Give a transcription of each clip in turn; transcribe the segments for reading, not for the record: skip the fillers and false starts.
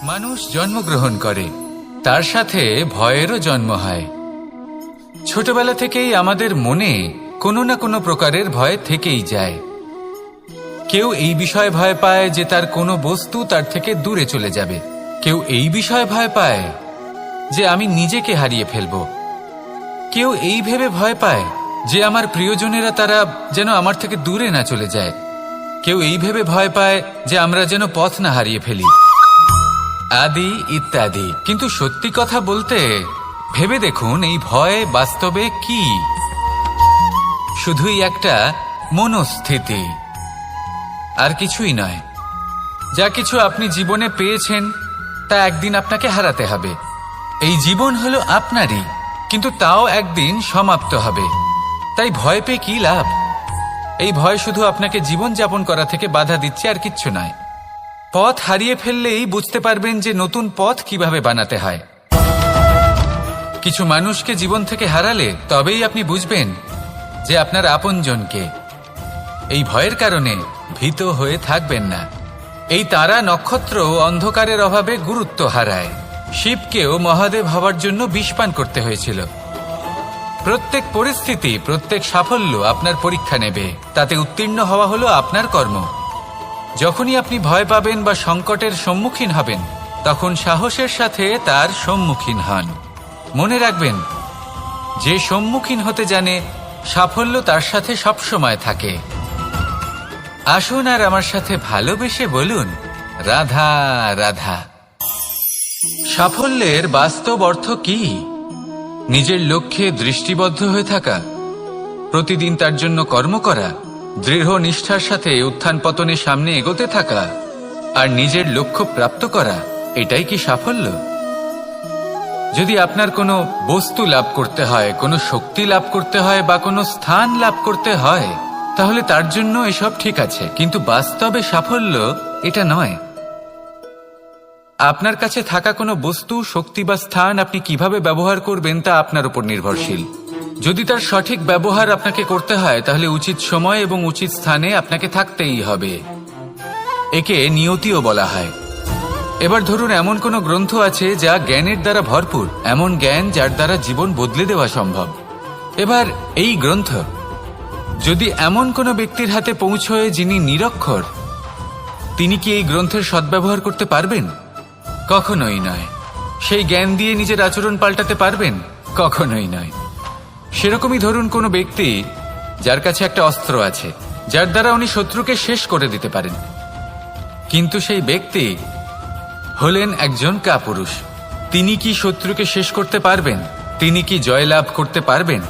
মানুষ জন্মগ্রহণ করে, তার সাথে ভয়েরও জন্ম হয়। ছোটবেলা থেকেই আমাদের মনে কোনো না কোনো প্রকারের ভয় থেকেই যায়। কেউ এই বিষয়ে ভয় পায় যে তার কোনো বস্তু তার থেকে দূরে চলে যাবে, কেউ এই বিষয়ে ভয় পায় যে আমি নিজেকে হারিয়ে ফেলব, কেউ এই ভেবে ভয় পায় যে আমার প্রিয়জনেরা তারা যেন আমার থেকে দূরে না চলে যায়, কেউ এই ভেবে ভয় পায় যে আমরা যেন পথ না হারিয়ে ফেলি, আদি ইত্যাদি। কিন্তু সত্যি কথা বলতে ভেবে দেখুন, এই ভয় বাস্তবে কি? শুধুই একটা মনস্থিতি, আর কিছুই নয়। যা কিছু আপনি জীবনে পেয়েছেন তা একদিন আপনাকে হারাতে হবে। এই জীবন হলো আপনারই, কিন্তু তাও একদিন সমাপ্ত হবে। তাই ভয় পেয়ে কি লাভ? এই ভয় শুধু আপনাকে জীবন যাপন করা থেকে বাধা দিচ্ছে, আর কিচ্ছু নয়। পথ হারিয়ে ফেললেই বুঝতে পারবেন যে নতুন পথ কিভাবে বানাতে হয়। কিছু মানুষকে জীবন থেকে হারালে তবেই আপনি বুঝবেন যে আপনার আপনজনকে। এই ভয়ের কারণে ভীত হয়ে থাকবেন না। এই তারা নক্ষত্র অন্ধকারের অভাবে গুরুত্ব হারায়। শিবকেও মহাদেব হওয়ার জন্য বিষপান করতে হয়েছিল। প্রত্যেক পরিস্থিতি, প্রত্যেক সাফল্য আপনার পরীক্ষা নেবে, তাতে উত্তীর্ণ হওয়া হলো আপনার কর্ম। যখনই আপনি ভয় পাবেন বা সংকটের সম্মুখীন হবেন, তখন সাহসের সাথে তার সম্মুখীন হন। মনে রাখবেন, যে সম্মুখীন হতে জানে সাফল্য তার সাথে সবসময় থাকে। আসুন আর আমার সাথে ভালোবেসে বলুন, রাধা রাধা। সাফল্যের বাস্তব অর্থ কি? নিজের লক্ষ্যে দৃষ্টিবদ্ধ হয়ে থাকা, প্রতিদিন তার জন্য কর্ম করা, দৃঢ় নিষ্ঠার সাথে উত্থান পতনের সামনে এগোতে থাকা, আর নিজের লক্ষ্য প্রাপ্ত করা, এটাই কি সাফল্য? যদি আপনার কোনো বস্তু লাভ করতে হয়, কোনো শক্তি লাভ করতে হয় বা কোনো স্থান লাভ করতে হয়, তাহলে তার জন্য এসব ঠিক আছে, কিন্তু বাস্তবে সাফল্য এটা নয়। আপনার কাছে থাকা কোনো বস্তু, শক্তি বা স্থান আপনি কিভাবে ব্যবহার করবেন তা আপনার উপর নির্ভরশীল। যদি তার সঠিক ব্যবহার আপনাকে করতে হয়, তাহলে উচিত সময় এবং উচিত স্থানে আপনাকে থাকতেই হবে। একে নিয়তিও বলা হয়। এবার ধরুন, এমন কোনো গ্রন্থ আছে যা জ্ঞানের দ্বারা ভরপুর, এমন জ্ঞান যার দ্বারা জীবন বদলে দেওয়া সম্ভব। এবার এই গ্রন্থ যদি এমন কোনো ব্যক্তির হাতে পৌঁছয় যিনি নিরক্ষর, তিনি কি এই গ্রন্থের সদ্ব্যবহার করতে পারবেন? কখনোই নয়। সেই জ্ঞান দিয়ে নিজের আচরণ পাল্টাতে পারবেন? কখনোই নয়। সেরকমই ধরুন, কোনো ব্যক্তি যার কাছে একটা অস্ত্র আছে, যার দ্বারা উনি শত্রুকে শেষ করে দিতে পারেন, কিন্তু সেই ব্যক্তি হলেন একজন কাপুরুষ। তিনি কি শত্রুকে শেষ করতে পারবেন? তিনি কি জয়লাভ করতে পারবেন?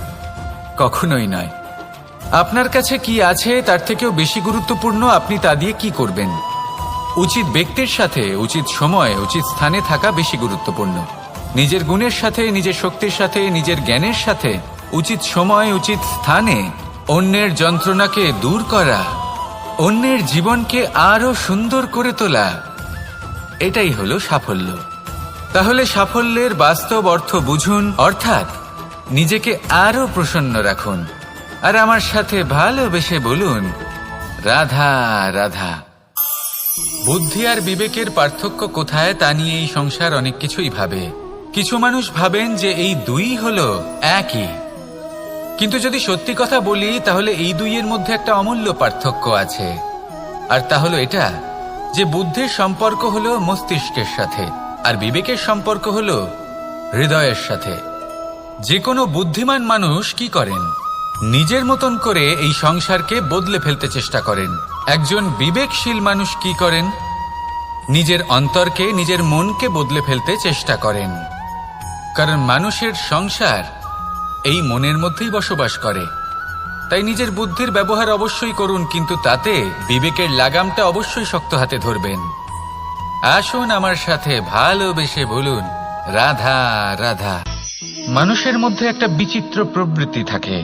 কখনোই নয়। আপনার কাছে কি আছে তার থেকেও বেশি গুরুত্বপূর্ণ আপনি তা দিয়ে কি করবেন। উচিত ব্যক্তির সাথে উচিত সময় উচিত স্থানে থাকা বেশি গুরুত্বপূর্ণ। নিজের গুণের সাথে, নিজের শক্তির সাথে, নিজের জ্ঞানের সাথে উচিত সময় উচিত স্থানে অন্যের যন্ত্রণাকে দূর করা, অন্যের জীবনকে আরো সুন্দর করে তোলা, এটাই হলো সাফল্য। তাহলে সাফল্যের বাস্তব অর্থ বুঝুন, অর্থাৎ নিজেকে আরো প্রসন্ন রাখুন, আর আমার সাথে ভালোবেসে বলুন, রাধা রাধা। বুদ্ধি আর বিবেকের পার্থক্য কোথায় তা নিয়ে এই সংসার অনেক কিছুই ভাবে। কিছু মানুষ ভাবেন যে এই দুই হলো একই, কিন্তু যদি সত্যি কথা বলি তাহলে এই দুইয়ের মধ্যে একটা অমূল্য পার্থক্য আছে, আর তা হলো এটা যে বুদ্ধির সম্পর্ক হলো মস্তিষ্কের সাথে, আর বিবেকের সম্পর্ক হলো হৃদয়ের সাথে। যে কোনো বুদ্ধিমান মানুষ কি করেন? নিজের মতন করে এই সংসারকে বদলে ফেলতে চেষ্টা করেন। একজন বিবেকশীল মানুষ কি করেন? নিজের অন্তরকে, নিজের মনকে বদলে ফেলতে চেষ্টা করেন, কারণ মানুষের সংসার এই মনের মধ্যেই বসবাস করে। তাই নিজের বুদ্ধির ব্যবহার অবশ্যই করুন, কিন্তু তাতে বিবেকের লাগামটা অবশ্যই শক্ত হাতে ধরবেন। আসুন আমার সাথে ভালোবেসে বলুন, রাধা রাধা। মানুষের মধ্যে একটা বিচিত্র প্রবৃত্তি থাকে,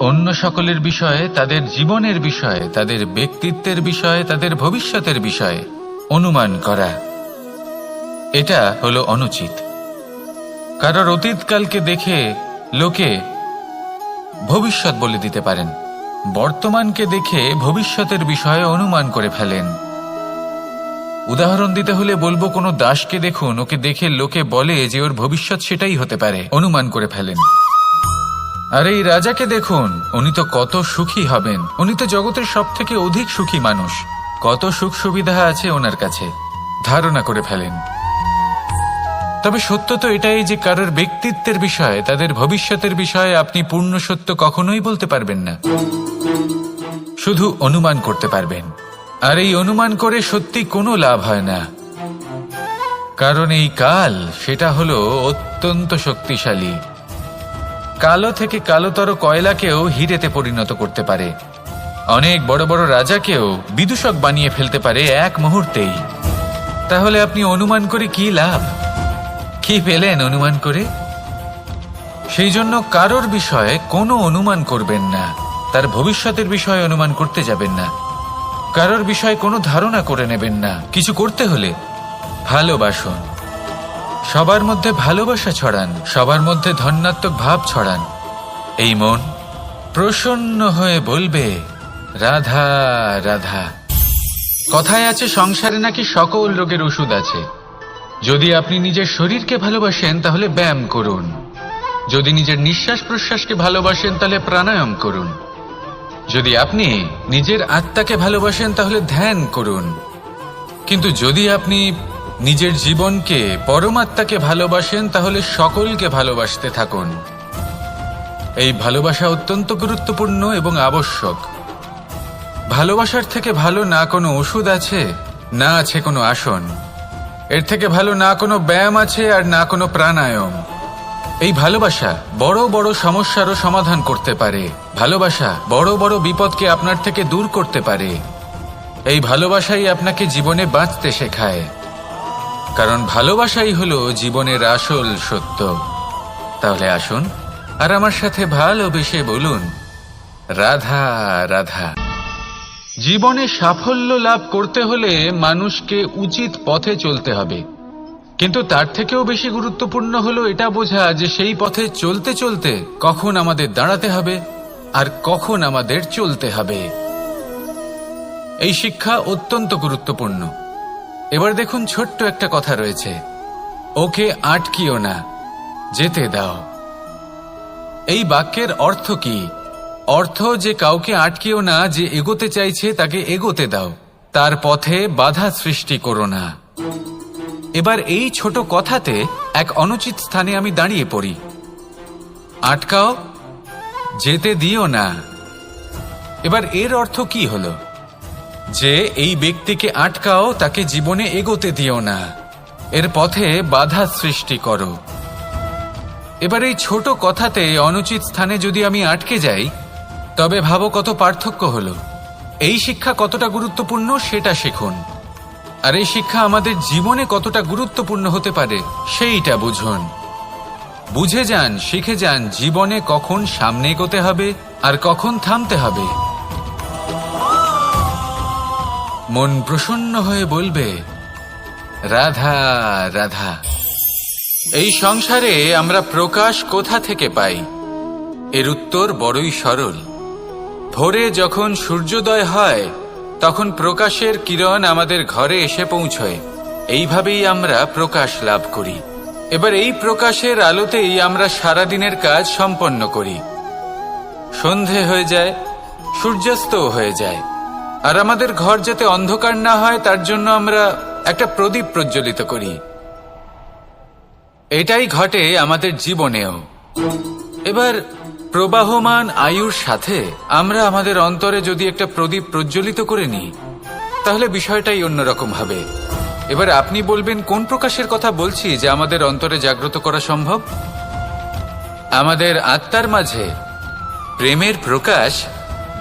অন্য সকলের বিষয়ে, তাদের জীবনের বিষয়ে, তাদের ব্যক্তিত্বের বিষয়ে, তাদের ভবিষ্যতের বিষয়ে অনুমান করা। এটা হলো অনুচিত। কারোর অতীতকালকে দেখে লোকে ভবিষ্যৎ বলে দিতে পারেন, বর্তমানকে দেখে ভবিষ্যতের বিষয়ে অনুমান করে ফেলেন। উদাহরণ দিতে হলে বলবো, কোনো দাসকে দেখুন, ওকে দেখে লোকে বলে যে ওর ভবিষ্যৎ সেটাই হতে পারে, অনুমান করে ফেলেন। আর এই রাজাকে দেখুন, উনি তো কত সুখী হবেন, উনি তো জগতের সব থেকে অধিক সুখী মানুষ, কত সুখ সুবিধা আছে ওনার কাছে, ধারণা করে ফেলেন। তবে সত্য তো এটাই যে কারোর ব্যক্তিত্বের বিষয়ে, তাদের ভবিষ্যতের বিষয়ে আপনি পূর্ণ সত্য কখনোই বলতে পারবেন না, শুধু অনুমান করতে পারবেন। আর এই অনুমান করে সত্যি কোনো লাভ হয় না, কারণ এই কাল সেটা হলো অত্যন্ত শক্তিশালী। কালো থেকে কালোতর কয়লাকেও হীরেতে পরিণত করতে পারে, অনেক বড় বড় রাজাকেও বিদূষক বানিয়ে ফেলতে পারে এক মুহূর্তেই। তাহলে আপনি অনুমান করে কি লাভ? কি পেলেন অনুমান করে? সেই জন্য কারোর বিষয়ে কোনো অনুমান করবেন না, তার ভবিষ্যতের বিষয়ে অনুমান করতে যাবেন না, কারোর বিষয়ে কোনো ধারণা করে নেবেন না। কিছু করতে হলে ভালোবাসুন, সবার মধ্যে ভালোবাসা ছড়ান, সবার মধ্যে ধন্যাত্মক ভাব ছড়ান। এই মন প্রসন্ন হয়ে বলবে রাধা রাধা। কথায় আছে সংসারে নাকি সকল রোগের ওষুধ আছে। যদি আপনি নিজের শরীরকে ভালোবাসেন তাহলে ব্যায়াম করুন, যদি নিজের নিঃশ্বাস প্রশ্বাসকে ভালোবাসেন তাহলে প্রাণায়াম করুন, যদি আপনি নিজের আত্মাকে ভালোবাসেন তাহলে ধ্যান করুন। কিন্তু যদি আপনি নিজের জীবনকে, পরমাত্মাকে ভালোবাসেন তাহলে সকলকে ভালোবাসতে থাকুন। এই ভালোবাসা অত্যন্ত গুরুত্বপূর্ণ এবং আবশ্যক। ভালোবাসার থেকে ভালো না কোনো ওষুধ আছে, না আছে কোনো আসন, এর থেকে ভালো না কোনো ব্যায়াম আছে আর না কোনো প্রাণায়াম। এই ভালোবাসা বড় বড় সমস্যারও সমাধান করতে পারে, ভালোবাসা বড় বড় বিপদকে আপনার থেকে দূর করতে পারে। এই ভালোবাসাই আপনাকে জীবনে বাঁচতে শেখায়, কারণ ভালোবাসাই হলো জীবনের আসল সত্য। তাহলে আসুন আর আমার সাথে ভালোবেসে বলুন রাধা রাধা। জীবনে সাফল্য লাভ করতে হলে মানুষকে উচিত পথে চলতে হবে, কিন্তু তার থেকেও বেশি গুরুত্বপূর্ণ হলো এটা বোঝা যে সেই পথে চলতে চলতে কখন আমাদের দাঁড়াতে হবে আর কখন আমাদের চলতে হবে। এই শিক্ষা অত্যন্ত গুরুত্বপূর্ণ। এবার দেখুন, ছোট্ট একটা কথা রয়েছে, ওকে আটকিও না, যেতে দাও। এই বাক্যের অর্থ কি? অর্থ যে কাউকে আটকিও না, যে এগোতে চাইছে তাকে এগোতে দাও, তার পথে বাধা সৃষ্টি করো না। এবার এই ছোট কথাতে এক অনুচিত স্থানে আমি দাঁড়িয়ে পড়ি। আটকাও, যেতে দিও না। এবার এর অর্থ কি হলো? যে এই ব্যক্তিকে আটকাও, তাকে জীবনে এগোতে দিও না, এর পথে বাধা সৃষ্টি করো। এবার এই ছোট কথাতে অনুচিত স্থানে যদি আমি আটকে যাই, তবে ভাবো কত পার্থক্য হলো। এই শিক্ষা কতটা গুরুত্বপূর্ণ সেটা শিখুন, আর এই শিক্ষা আমাদের জীবনে কতটা গুরুত্বপূর্ণ হতে পারে সেইটা বুঝুন। বুঝে যান, শিখে যান জীবনে কখন সামনে এগোতে হবে আর কখন থামতে হবে। মন প্রসন্ন হয়ে বলবে রাধা রাধা। এই সংসারে আমরা প্রকাশ কোথা থেকে পাই? এর উত্তর বড়ই সরল। ভোরে যখন সূর্যোদয় হয় তখন প্রকাশের কিরণ আমাদের ঘরে এসে পৌঁছয়, এইভাবেই আমরা প্রকাশ লাভ করি। এবার এই প্রকাশের আলোতেই আমরা সারাদিনের কাজ সম্পন্ন করি। সন্ধে হয়ে যায়, সূর্যাস্তও হয়ে যায়, আর আমাদের ঘর যাতে অন্ধকার না হয় তার জন্য আমরা একটা প্রদীপ প্রজ্বলিত করি। এটাই ঘটে আমাদের জীবনেও। এবার প্রবাহমান আয়ুর সাথে আমরা আমাদের অন্তরে যদি একটা প্রদীপ প্রজ্বলিত করে নিই, তাহলে বিষয়টাই অন্যরকম হবে। এবার আপনি বলবেন, কোন প্রকাশের কথা বলছি যে আমাদের অন্তরে জাগ্রত করা সম্ভব? আমাদের আত্মার মাঝে প্রেমের প্রকাশ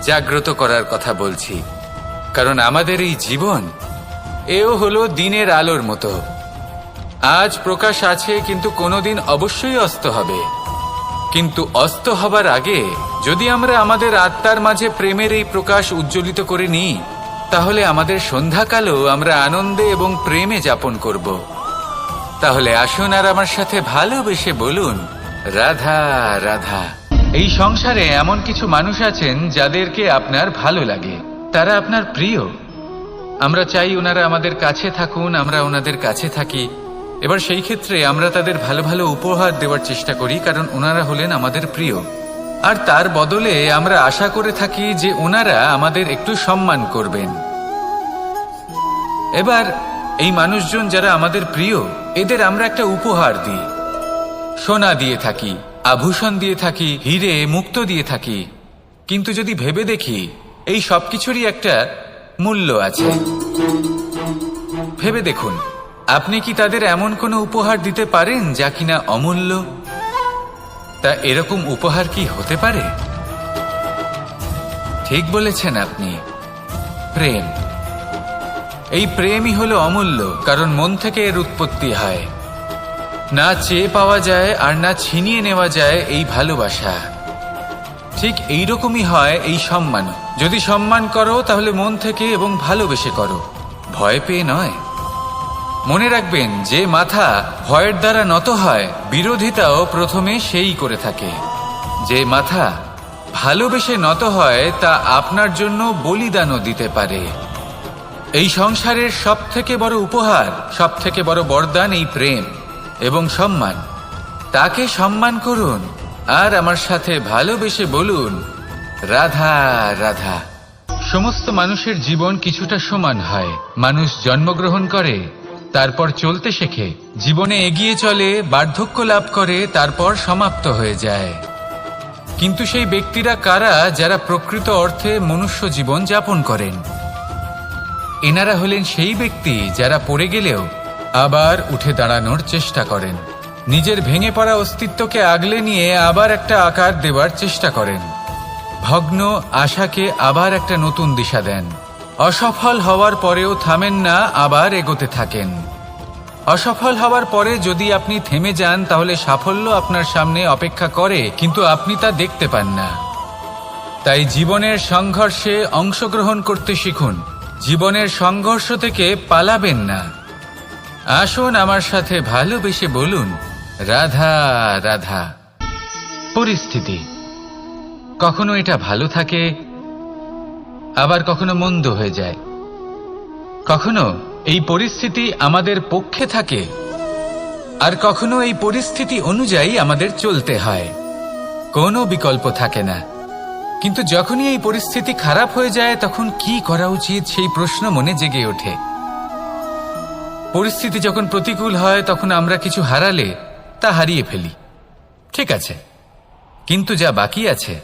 জাগ্রত করার কথা বলছি, কারণ আমাদের এই জীবন এও হলো দিনের আলোর মতো। আজ প্রকাশ আছে, কিন্তু কোনোদিন অবশ্যই অস্ত হবে। কিন্তু অস্ত হবার আগে যদি আমরা আমাদের আত্মার মাঝে প্রেমের এই প্রকাশ উজ্জ্বলিত করে নিই, তাহলে আমাদের সন্ধ্যাকালও আমরা আনন্দে এবং প্রেমে যাপন করব। তাহলে আসুন আর আমার সাথে ভালোবেসে বলুন রাধা রাধা। এই সংসারে এমন কিছু মানুষ আছেন যাদেরকে আপনার ভালো লাগে, তারা আপনার প্রিয়, আমরা চাই ওনারা আমাদের কাছে থাকুন, আমরা ওনাদের কাছে থাকি। এবার সেই ক্ষেত্রে আমরা তাদের ভালো ভালো উপহার দেওয়ার চেষ্টা করি, কারণ ওনারা হলেন আমাদের প্রিয়। আর তার বদলে আমরা আশা করে থাকি যে ওনারা আমাদের একটু সম্মান করবেন। এবার এই মানুষজন যারা আমাদের প্রিয়, এদের আমরা একটা উপহার দিই। সোনা দিয়ে থাকি, আভূষণ দিয়ে থাকি, হিরে মুক্ত দিয়ে থাকি। কিন্তু যদি ভেবে দেখি, এই সবকিছুরই একটা মূল্য আছে। ভেবে দেখুন, আপনি কি তাদের এমন কোনো উপহার দিতে পারেন যা কিনা অমূল্য? তা এরকম উপহার কি হতে পারে? ঠিক বলেছেন আপনি, প্রেম। এই প্রেমই হলো অমূল্য, কারণ মন থেকে এর উৎপত্তি হয়। না চেয়ে পাওয়া যায় আর না ছিনিয়ে নেওয়া যায় এই ভালোবাসা। ঠিক এইরকমই হয় এই সম্মান। যদি সম্মান করো তাহলে মন থেকে এবং ভালোবেসে করো, ভয় পেয়ে নয়। মনে রাখবেন, যে মাথা ভয়ের দ্বারা নত হয়, বিরোধিতাও প্রথমে সেই করে থাকে। যে মাথা ভালোবেসে নত হয়, তা আপনার জন্য বলিদানও দিতে পারে। এই সংসারের সব থেকে বড় উপহার, সব থেকে বড় বরদান এই প্রেম এবং সম্মান। তাকে সম্মান করুন আর আমার সাথে ভালোবেসে বলুন, রাধা রাধা। সমস্ত মানুষের জীবন কিছুটা সমান হয়। মানুষ জন্মগ্রহণ করে, তারপর চলতে শেখে, জীবনে এগিয়ে চলে, বার্ধক্য লাভ করে, তারপর সমাপ্ত হয়ে যায়। কিন্তু সেই ব্যক্তিরা কারা যারা প্রকৃত অর্থে মনুষ্য জীবন যাপন করেন? এনারা হলেন সেই ব্যক্তি যারা পড়ে গেলেও আবার উঠে দাঁড়ানোর চেষ্টা করেন, নিজের ভেঙে পড়া অস্তিত্বকে আগলে নিয়ে আবার একটা আকার দেবার চেষ্টা করেন, ভগ্ন আশাকে আবার একটা নতুন দিশা দেন। অসফল হওয়ার পরেও থামেন না, আবার এগোতে থাকেন। অসফল হওয়ার পরে যদি আপনি থেমে যান, তাহলে সাফল্য আপনার সামনে অপেক্ষা করে, কিন্তু আপনি তা দেখতে পান না। তাই জীবনের সংঘর্ষে অংশগ্রহণ করতে শিখুন। জীবনের সংঘর্ষ থেকে পালাবেন না। আসুন আমার সাথে ভালোবেসে বলুন, রাধা রাধা। পরিস্থিতি কখনো এটা ভালো থাকে, আবার কখনো মন্দ হয়ে যায়। কখনো এই পরিস্থিতি আমাদের পক্ষে থাকে, আর কখনো এই পরিস্থিতি অনুযায়ী আমাদের চলতে হয়। কোনো বিকল্প থাকে না। কিন্তু যখনই এই পরিস্থিতি খারাপ হয়ে যায়, তখন কি করা উচিত সেই প্রশ্ন মনে জেগে ওঠে। পরিস্থিতি যখন প্রতিকূল হয়, তখন আমরা কিছু হারালে তা হারিয়ে ফেলি, ঠিক আছে, কিন্তু যা বাকি আছে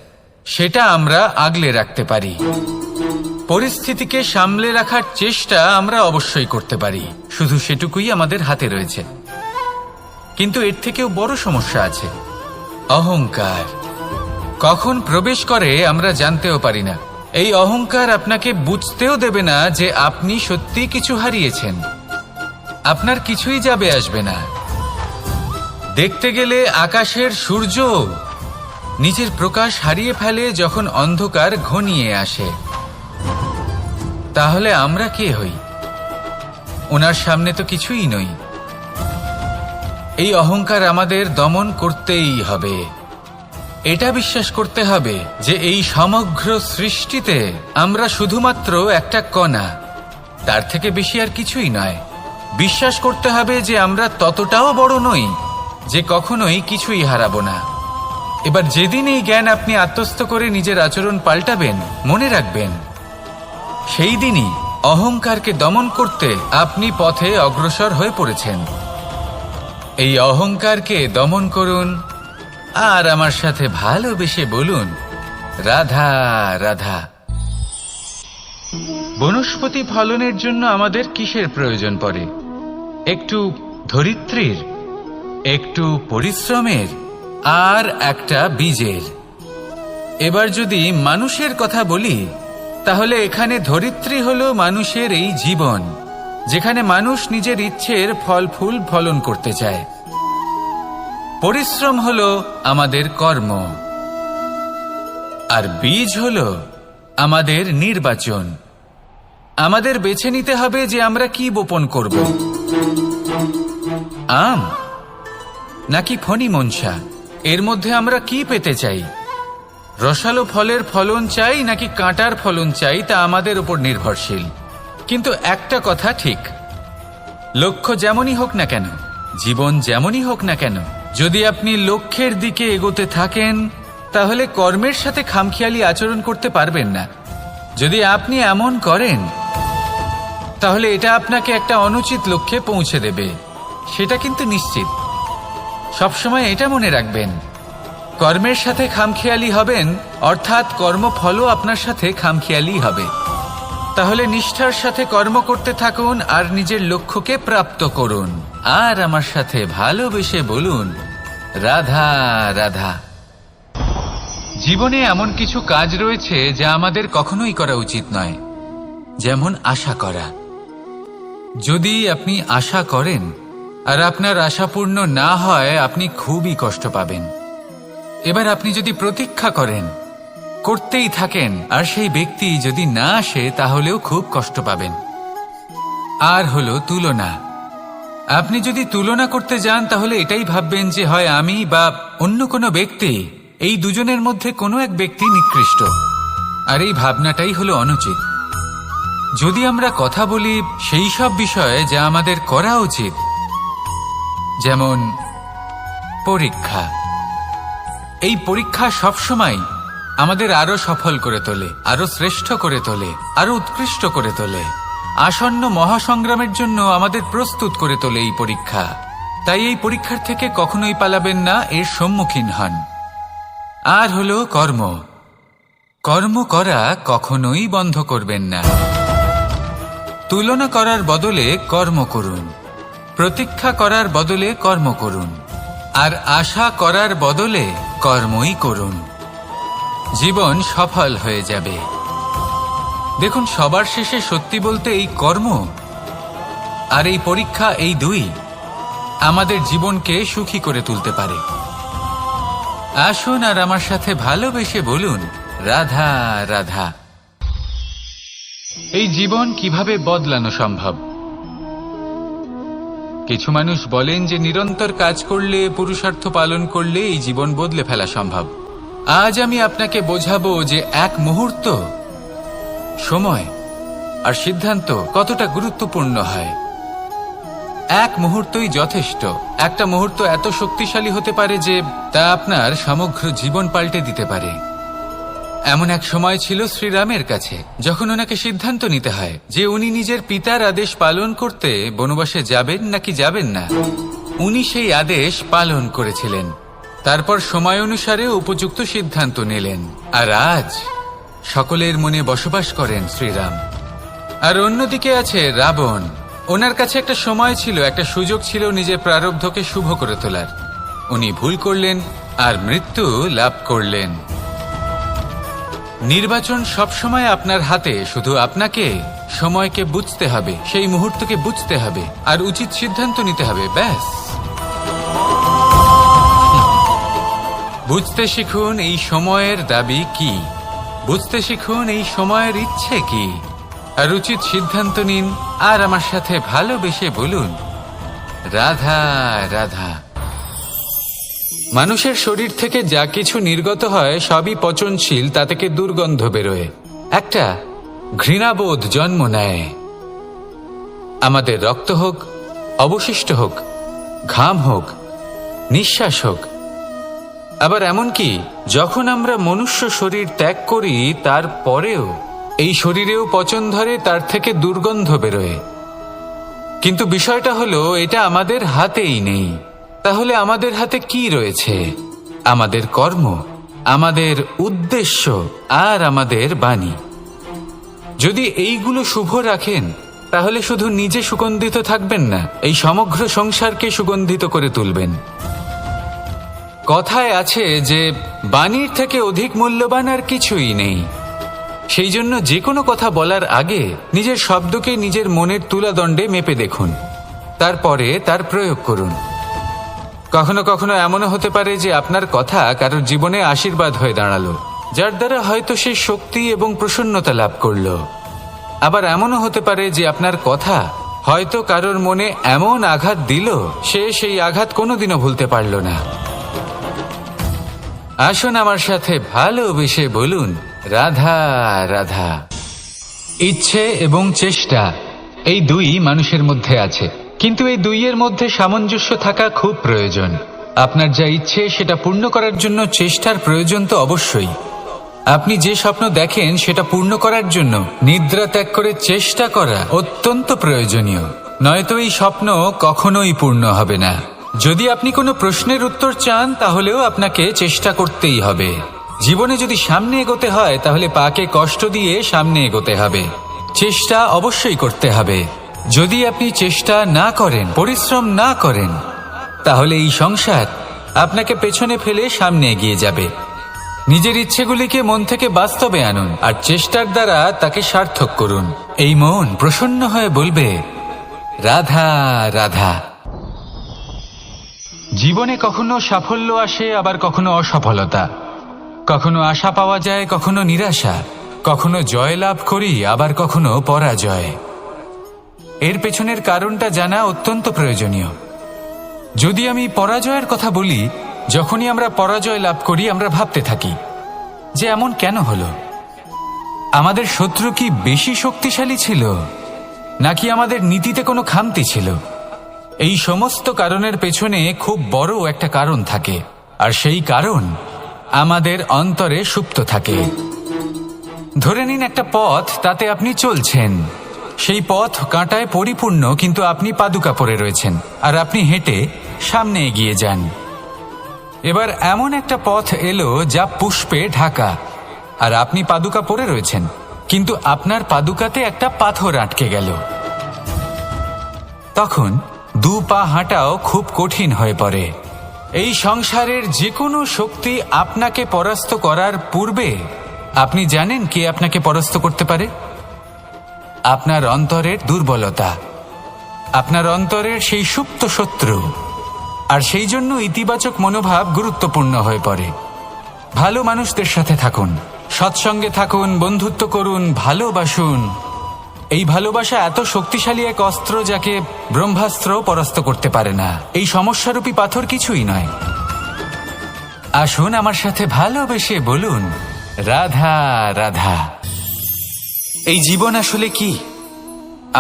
সেটা আমরা আগলে রাখতে পারি। পরিস্থিতিকে সামলে রাখার চেষ্টা আমরা অবশ্যই করতে পারি, শুধু সেটুকুই আমাদের হাতে রয়েছে। কিন্তু এর থেকেও বড় সমস্যা আছে, অহংকার। কখন প্রবেশ করে আমরা জানতেও পারি না। এই অহংকার আপনাকে বুঝতেও দেবে না যে আপনি সত্যি কিছু হারিয়েছেন। আপনার কিছুই যাবে আসবে না। দেখতে গেলে আকাশের সূর্য নিজের প্রকাশ হারিয়ে ফেলে যখন অন্ধকার ঘনিয়ে আসে। তাহলে আমরা কে হই? ওনার সামনে তো কিছুই নই। এই অহংকার আমাদের দমন করতেই হবে। এটা বিশ্বাস করতে হবে যে এই সমগ্র সৃষ্টিতে আমরা শুধুমাত্র একটা কণা, তার থেকে বেশি আর কিছুই নয়। বিশ্বাস করতে হবে যে আমরা ততটাও বড় নই যে কখনোই কিছুই হারাবো না। এবার যেদিন এই জ্ঞান আপনি আত্মস্থ করে নিজের আচরণ পাল্টাবেন, মনে রাখবেন সেই দিনই অহংকারকে দমন করতে আপনি পথে অগ্রসর হয়ে পড়েছেন। এই অহংকারকে দমন করুন আর আমার সাথে ভালোবেসে বলুন, রাধা রাধা। বনস্পতি ফলনের জন্য আমাদের কিসের প্রয়োজন পড়ে? একটু ধরিত্রীর, একটু পরিশ্রমের, আর একটা বীজের। এবার যদি মানুষের কথা বলি, তাহলে এখানে ধরিত্রী হলো মানুষের এই জীবন, যেখানে মানুষ নিজের ইচ্ছের ফল ফুল ফলন করতে চায়। পরিশ্রম হলো আমাদের কর্ম, আর বীজ হলো আমাদের নির্বাচন। আমাদের বেছে নিতে হবে যে আমরা কি বপন করব, আম নাকি ফণি মনসা। এর মধ্যে আমরা কি পেতে চাই? রসালো ফলের ফলন চাই নাকি কাঁটার ফলন চাই, তা আমাদের উপর নির্ভরশীল। কিন্তু একটা কথা ঠিক, লক্ষ্য যেমনই হোক না কেন, জীবন যেমনই হোক না কেন, যদি আপনি লক্ষ্যের দিকে এগোতে থাকেন তাহলে কর্মের সাথে খামখেয়ালি আচরণ করতে পারবেন না। যদি আপনি এমন করেন তাহলে এটা আপনাকে একটা অনুচিত লক্ষ্যে পৌঁছে দেবে, সেটা কিন্তু নিশ্চিত। সবসময় এটা মনে রাখবেন, কর্মের সাথে খামখেয়ালি হবেন অর্থাৎ কর্মফলও আপনার সাথে খামখেয়ালি হবে। তাহলে নিষ্ঠার সাথে কর্ম করতে থাকুন আর নিজের লক্ষ্যকে প্রাপ্ত করুন। আর আমার সাথে ভালোবেসে বলুন, রাধা রাধা। জীবনে এমন কিছু কাজ রয়েছে যা আমাদের কখনোই করা উচিত নয়, যেমন আশা করা। যদি আপনি আশা করেন আর আপনার আশা পূর্ণ না হয়, আপনি খুবই কষ্ট পাবেন। এবার আপনি যদি প্রতীক্ষা করেন, করতেই থাকেন, আর সেই ব্যক্তি যদি না আসে তাহলেও খুব কষ্ট পাবেন। আর হলো তুলনা। আপনি যদি তুলনা করতে যান তাহলে এটাই ভাববেন যে হয় আমি বা অন্য কোনো ব্যক্তি, এই দুজনের মধ্যে কোনো এক ব্যক্তি নিকৃষ্ট। আর এই ভাবনাটাই হলো অনুচিত। যদি আমরা কথা বলি সেই সব বিষয়ে যা আমাদের করা উচিত, যেমন পরীক্ষা। এই পরীক্ষা সবসময় আমাদের আরো সফল করে তোলে, আরো শ্রেষ্ঠ করে তোলে, আরো উৎকৃষ্ট করে তোলে। আসন্ন মহাসংগ্রামের জন্য আমাদের প্রস্তুত করে তোলে এই পরীক্ষা। তাই এই পরীক্ষার থেকে কখনোই পালাবেন না, এর সম্মুখীন হন। আর হলো কর্ম। কর্ম করা কখনোই বন্ধ করবেন না। তুলনা করার বদলে কর্ম করুন, প্রতীক্ষা করার বদলে কর্ম করুন, আর আশা করার বদলে কর্মই করুন। জীবন সফল হয়ে যাবে। দেখুন, সবার শেষে সত্যি বলতে এই কর্ম আর এই পরীক্ষা, এই দুই আমাদের জীবনকে সুখী করে তুলতে পারে। আসুন আর আমার সাথে ভালোবেসে বলুন, রাধা রাধা। এই জীবন কিভাবে বদলানো সম্ভব? কিছু মানুষ বলেন যে নিরন্তর কাজ করলে, পুরুষার্থ পালন করলে এই জীবন বদলে ফেলা সম্ভব। আজ আমি আপনাকে বোঝাবো যে এক মুহূর্ত, সময় আর সিদ্ধান্ত কতটা গুরুত্বপূর্ণ হয়। এক মুহূর্তই যথেষ্ট। একটা মুহূর্ত এত শক্তিশালী হতে পারে যে তা আপনার সমগ্র জীবন পাল্টে দিতে পারে। এমন এক সময় ছিল শ্রীরামের কাছে, যখন ওনাকে সিদ্ধান্ত নিতে হয় যে উনি নিজের পিতার আদেশ পালন করতে বনবাসে যাবেন নাকি যাবেন না। উনি সেই আদেশ পালন করেছিলেন, তারপর সময় অনুসারে উপযুক্ত সিদ্ধান্ত নিলেন। আর আজ সকলের মনে বসবাস করেন শ্রীরাম। আর অন্যদিকে আছে রাবণ। ওনার কাছে একটা সময় ছিল, একটা সুযোগ ছিল নিজের প্রারব্ধকে শুভ করে তোলার। উনি ভুল করলেন আর মৃত্যু লাভ করলেন। নির্বাচন সবসময় আপনার হাতে, শুধু আপনাকে সময়কে বুঝতে হবে, সেই মুহূর্তকে বুঝতে হবে আর উচিত সিদ্ধান্ত নিতে হবে, ব্যাস। বুঝতে শিখুন এই সময়ের দাবি কি, বুঝতে শিখুন এই সময়ের ইচ্ছে কি, আর উচিত সিদ্ধান্ত নিন। আর আমার সাথে ভালোবেসে বলুন, রাধা রাধা। মানুষের শরীর থেকে যা কিছু নির্গত হয় সবই পচনশীল, তা থেকে দুর্গন্ধ বেরোয়, একটা ঘৃণাবোধ জন্ম নেয়। আমাদের রক্ত হোক, অবশিষ্ট হোক, ঘাম হোক, নিঃশ্বাস হোক, আবার এমনকি যখন আমরা মনুষ্য শরীর ত্যাগ করি তারপরেও এই শরীরেও পচন ধরে, তার থেকে দুর্গন্ধ বেরোয়। কিন্তু বিষয়টা হলো এটা আমাদের হাতেই নেই। তাহলে আমাদের হাতে কি রয়েছে? আমাদের কর্ম, আমাদের উদ্দেশ্য আর আমাদের বাণী। যদি এইগুলো শুভ রাখেন তাহলে শুধু নিজে সুগন্ধিত থাকবেন না, এই সমগ্র সংসারকে সুগন্ধিত করে তুলবেন। কথায় আছে যে বাণীর থেকে অধিক মূল্যবান আর কিছুই নেই। সেই জন্য যে কোনো কথা বলার আগে নিজের শব্দকে নিজের মনের তুলাদণ্ডে মেপে দেখুন, তারপরে তার প্রয়োগ করুন। কখনো কখনো এমনও হতে পারে যে আপনার কথা কারোর জীবনে আশীর্বাদ হয়ে দাঁড়ালো, যার দ্বারা হয়তো সে শক্তি এবং প্রসন্নতা লাভ করলো। আবার এমনও হতে পারে যে আপনার কথা হয়তো কারোর মনে এমন আঘাত দিল, সে সেই আঘাত কোনোদিনও ভুলতে পারল না। আসুন আমার সাথে ভালোবেসে বলুন, রাধা রাধা। ইচ্ছে এবং চেষ্টা এই দুই মানুষের মধ্যে আছে, কিন্তু এই দুইয়ের মধ্যে সামঞ্জস্য থাকা খুব প্রয়োজন। আপনার যা ইচ্ছে সেটা পূর্ণ করার জন্য চেষ্টার প্রয়োজন তো অবশ্যই। আপনি যে স্বপ্ন দেখেন সেটা পূর্ণ করার জন্য নিদ্রা ত্যাগ করে চেষ্টা করা অত্যন্ত প্রয়োজনীয়, নয়তো এই স্বপ্ন কখনোই পূর্ণ হবে না। যদি আপনি কোনো প্রশ্নের উত্তর চান তাহলেও আপনাকে চেষ্টা করতেই হবে। জীবনে যদি সামনে এগোতে হয় তাহলে পাকে কষ্ট দিয়ে সামনে এগোতে হবে, চেষ্টা অবশ্যই করতে হবে। যদি আপনি চেষ্টা না করেন, পরিশ্রম না করেন, তাহলে এই সংসার আপনাকে পেছনে ফেলে সামনে এগিয়ে যাবে। নিজের ইচ্ছেগুলিকে মন থেকে বাস্তবে আনুন আর চেষ্টার দ্বারা তাকে সার্থক করুন। এই মন প্রসন্ন হয়ে বলবে, রাধা রাধা। জীবনে কখনো সাফল্য আসে, আবার কখনো অসফলতা, কখনো আশা পাওয়া যায়, কখনো নিরাশা, কখনো জয় লাভ করি, আবার কখনো পরাজয়। এর পেছনের কারণটা জানা অত্যন্ত প্রয়োজনীয়। যদি আমি পরাজয়ের কথা বলি, যখনই আমরা পরাজয় লাভ করি আমরা ভাবতে থাকি যে এমন কেন হলো? আমাদের শত্রু কি বেশি শক্তিশালী ছিল, নাকি আমাদের নীতিতে কোনো খামতি ছিল? এই সমস্ত কারণের পেছনে খুব বড় একটা কারণ থাকে, আর সেই কারণ আমাদের অন্তরে সুপ্ত থাকে। ধরে নিন একটা পথ, তাতে আপনি চলছেন, সেই পথ কাঁটায় পরিপূর্ণ, কিন্তু আপনি পাদুকা পরে রয়েছেন আর আপনি হেঁটে সামনে এগিয়ে যান। এবার এমন একটা পথ এলো যা পুষ্পে ঢাকা, আর আপনি পাদুকা পরে রয়েছেন, কিন্তু আপনার পাদুকাতে একটা পাথর আটকে গেল। তখন দু পা হাঁটাও খুব কঠিন হয়ে পড়ে। এই সংসারের যে কোনো শক্তি আপনাকে পরাস্ত করার পূর্বে আপনি জানেন কে আপনাকে পরাস্ত করতে পারে? আপনার অন্তরের দুর্বলতা, আপনার অন্তরের সেই সুপ্ত শত্রু। আর সেই জন্য ইতিবাচক মনোভাব গুরুত্বপূর্ণ হয়ে পড়ে। ভালো মানুষদের সাথে থাকুন, সৎসঙ্গে থাকুন, বন্ধুত্ব করুন, ভালোবাসুন। এই ভালোবাসা এত শক্তিশালী এক অস্ত্র যাকে ব্রহ্মাস্ত্র পরাস্ত করতে পারে না। এই সমস্যারূপী পাথর কিছুই নয়। আসুন আমার সাথে ভালোবেসে বলুন, রাধা রাধা। এই জীবন আসলে কি?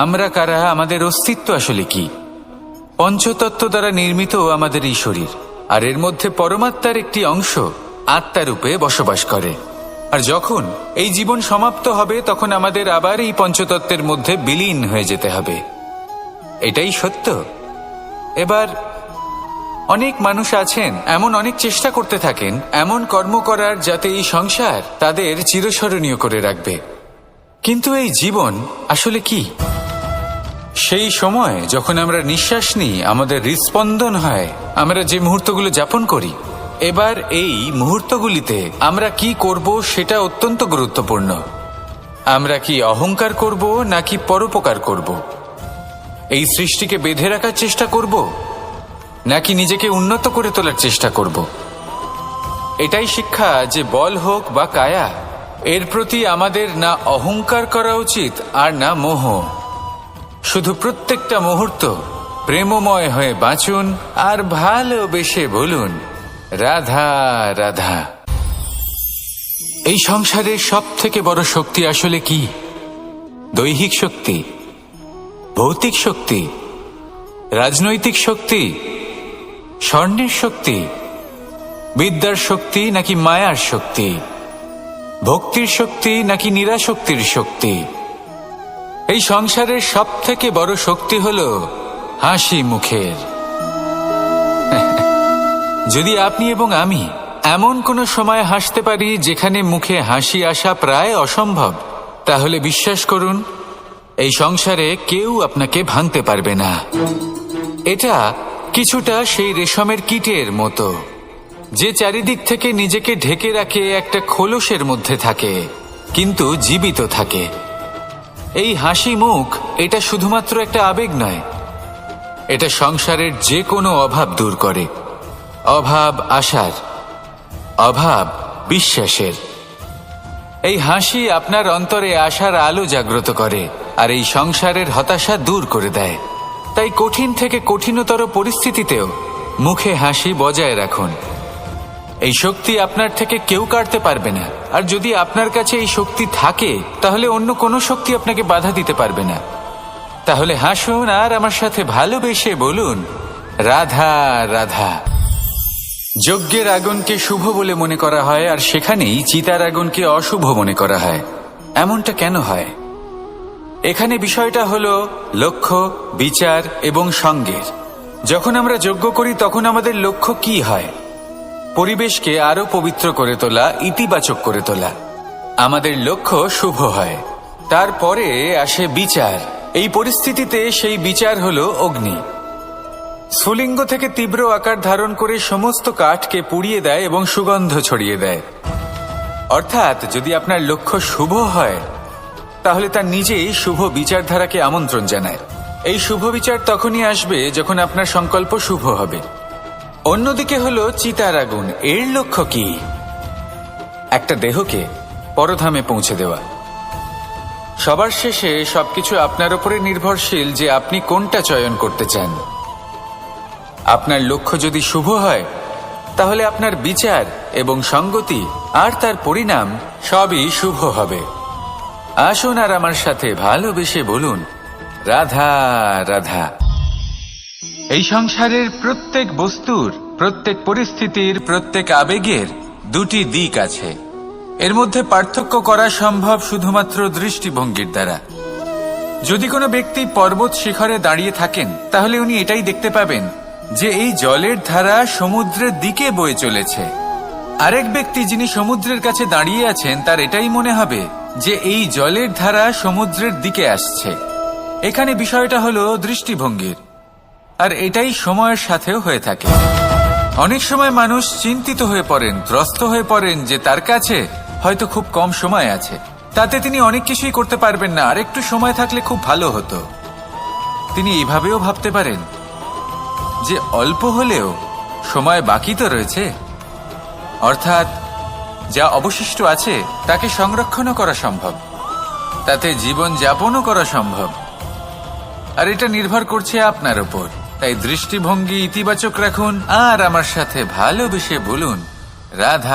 আমরা কারা? আমাদের অস্তিত্ব আসলে কি? পঞ্চতত্ত্ব দ্বারা নির্মিত আমাদের এই শরীর, আর এর মধ্যে পরমাত্মার একটি অংশ আত্মারূপে বসবাস করে। আর যখন এই জীবন সমাপ্ত হবে তখন আমাদের আবার এই পঞ্চতত্ত্বের মধ্যে বিলীন হয়ে যেতে হবে। এটাই সত্য। এবার অনেক মানুষ আছেন এমন অনেক চেষ্টা করতে থাকেন এমন কর্ম করার যাতে এই সংসার তাদের চিরস্মরণীয় করে রাখবে। কিন্তু এই জীবন আসলে কি? সেই সময় যখন আমরা নিঃশ্বাস নিই, আমাদের হৃদস্পন্দন হয়, আমরা যে মুহূর্তগুলো যাপন করি, এবার এই মুহূর্তগুলিতে আমরা কি করব সেটা অত্যন্ত গুরুত্বপূর্ণ। আমরা কি অহংকার করব নাকি পরোপকার করব? এই সৃষ্টিকে বেঁধে রাখার চেষ্টা করব নাকি নিজেকে উন্নত করে তোলার চেষ্টা করব? এটাই শিক্ষা যে বল হোক বা কায়া, এর প্রতি আমাদের না অহংকার করা উচিত আর না মোহ। শুধু প্রত্যেকটা মুহূর্ত প্রেমময় হয়ে বাঁচুন আর ভালোবেসে বলুন, রাধা রাধা। এই সংসারের সব থেকে বড় শক্তি আসলে কি? দৈহিক শক্তি, ভৌতিক শক্তি, রাজনৈতিক শক্তি, স্বর্ণের শক্তি, বিদ্যার শক্তি নাকি মায়ার শক্তি, ভক্তির শক্তি নাকি নিরাশক্তির শক্তি? এই সংসারের সব থেকে বড় শক্তি হলো হাসি মুখের। যদি আপনি এবং আমি এমন কোনো সময় হাসতে পারি যেখানে মুখে হাসি আসা প্রায় অসম্ভব, তাহলে বিশ্বাস করুন এই সংসারে কেউ আপনাকে ভাঙতে পারবে না। এটা কিছুটা সেই রেশমের কীটের মতো, যে চারিদিক থেকে নিজেকে ঢেকে রাখে একটা খোলসের মধ্যে থাকে কিন্তু জীবিত থাকে। এই হাসি মুখ এটা শুধুমাত্র একটা আবেগ নয়, এটা সংসারের যে কোনো অভাব দূর করে। অভাব আশার, অভাব বিশ্বাসের। এই হাসি আপনার অন্তরে আশার আলো জাগ্রত করে আর এই সংসারের হতাশা দূর করে দেয়। তাই কঠিন থেকে কঠিনতর পরিস্থিতিতেও মুখে হাসি বজায় রাখুন। এই শক্তি আপনার থেকে কেউ কাটতে পারবে না, আর যদি আপনার কাছে এই শক্তি থাকে তাহলে অন্য কোনো শক্তি আপনাকে বাধা দিতে পারবে না। তাহলে হাসুন আর আমার সাথে ভালোবেসে বলুন, রাধা রাধা। যজ্ঞের আগুনকে শুভ বলে মনে করা হয়, আর সেখানেই চিতার আগুনকে অশুভ মনে করা হয়। এমনটা কেন হয়? এখানে বিষয়টা হলো লক্ষ্য, বিচার এবং সঙ্গের। যখন আমরা যজ্ঞ করি তখন আমাদের লক্ষ্য কি হয়? পরিবেশকে আরো পবিত্র করে তোলা, ইতিবাচক করে তোলা। আমাদের লক্ষ্য শুভ হয়। তারপরে আসে বিচার। এই পরিস্থিতিতে সেই বিচার হলো অগ্নি। স্ফুলিঙ্গ থেকে তীব্র আকার ধারণ করে সমস্ত কাঠকে পুড়িয়ে দেয় এবং সুগন্ধ ছড়িয়ে দেয়। অর্থাৎ যদি আপনার লক্ষ্য শুভ হয় তাহলে তার নিজেই শুভ বিচারধারাকে আমন্ত্রণ জানায়। এই শুভ বিচার তখনই আসবে যখন আপনার সংকল্প শুভ হবে। অন্যদিকে হলো চিতার আগুন। এর লক্ষ্য কি? একটা দেহকে পরধামে পৌঁছে দেওয়া। সবার শেষে সবকিছু আপনার উপরে নির্ভরশীল যে আপনি কোনটা চয়ন করতে চান। আপনার লক্ষ্য যদি শুভ হয় তাহলে আপনার বিচার এবং সঙ্গতি আর তার পরিণাম সবই শুভ হবে। আসুন আর আমার সাথে ভালোবেসে বলুন, রাধা রাধা। এই সংসারের প্রত্যেক বস্তুর, প্রত্যেক পরিস্থিতির, প্রত্যেক আবেগের দুটি দিক আছে। এর মধ্যে পার্থক্য করা সম্ভব শুধুমাত্র দৃষ্টিভঙ্গির দ্বারা। যদি কোনো ব্যক্তি পর্বত শিখরে দাঁড়িয়ে থাকেন তাহলে উনি এটাই দেখতে পাবেন যে এই জলের ধারা সমুদ্রের দিকে বয়ে চলেছে। আরেক ব্যক্তি যিনি সমুদ্রের কাছে দাঁড়িয়ে আছেন তার এটাই মনে হবে যে এই জলের ধারা সমুদ্রের দিকে আসছে। এখানে বিষয়টা হলো দৃষ্টিভঙ্গির, আর এটাই সময়ের সাথেও হয়ে থাকে। অনেক সময় মানুষ চিন্তিত হয়ে পড়েন, ত্রস্ত হয়ে পড়েন যে তার কাছে হয়তো খুব কম সময় আছে, তাতে তিনি অনেক কিছুই করতে পারবেন না, আর একটু সময় থাকলে খুব ভালো হতো। তিনি এইভাবেও ভাবতে পারেন যে অল্প হলেও সময় বাকি তো রয়েছে, অর্থাৎ যা অবশিষ্ট আছে তাকে সংরক্ষণও করা সম্ভব, তাতে জীবন যাপনও করা সম্ভব। আর এটা নির্ভর করছে আপনার উপর। তাই দৃষ্টিভঙ্গি ইতিবাচক রাখুন আর আমার সাথে ভালোবেসে বলুন, রাধা।